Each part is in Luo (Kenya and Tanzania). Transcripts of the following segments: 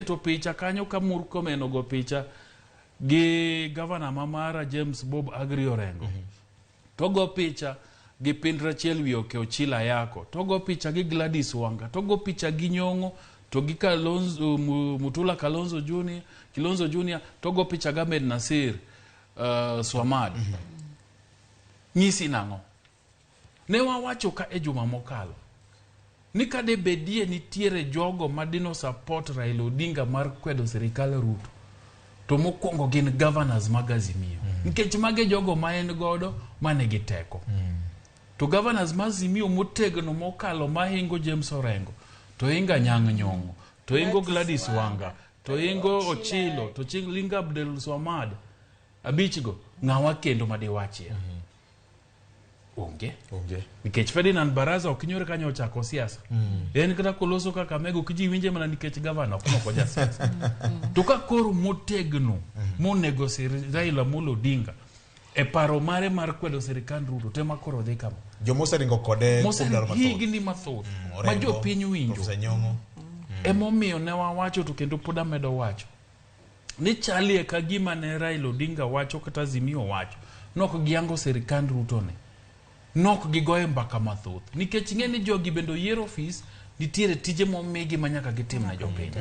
noketo picha kanyo ka Murkomen ogo picha gi gavana mamara James Bob Agri Orengo. Togo picha gi Pindra Chelwi Ochila yako. Togo picha gi Gladys Wanga. Togo picha gi Nyong'o. To gi Kalonzo, Mutula Kalonzo Junior. Kilonzo Junior. Togo picha gi Ahmed Nasir Swamad. Nyisi nango. Ne wawacho ka e juma mokalo. Ni kade bedie nitiere jogo madino support Raila Odinga mar kwedo sirikal Ruto. To mokwongo gin governors mag Azimio. Nikech mage jogo ma en godo mane giteko. To governors mag Azimio motegno mokalo mahingo James Orengo. To inga Nyang' Nyong'o. To ingo Gladys Wanga. To ingo Ochilo. To Linga Abdel Swamad. Abichgo. Ng'awa kendo madiwachie. Onge. Nikech Ferdinand Baraza okinyore kanyo ochako siasa. En kata koloso kaka mego kiji winje mana nikech gavana okoko ja siasa. To ka koro motegno monego Raila Odinga e paro mare mar kwedo sirikal Ruto tema koro dhi kama. Jomoseringo kode higni mathoth ma jo piny winjo. Emomiyo ne wawacho to kendo pod amedo wacho. Ni chalie ka gima ne Raila Odinga wacho kata Azimio wacho. Nok giango sirikal Ruto ne. Nok gigoye mbaka mathoth. Nikech ng'eni jogi bendo yiero office nitiere tije momigi manyaka gitim na jopiny.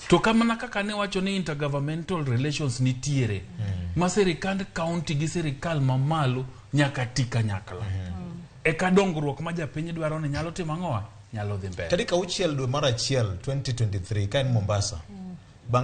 To kamana kaka ne wacho ni intergovernmental relations nitiere. Ma sirikand county gi sirikal mamalo nyaka tika nyakla. E ka dongruok ma japiny dwaro ni nyalo timo ang'owa, nyalo dhi mbele. Tarik 6 dwe mar 1 2023 ka en Mombasa.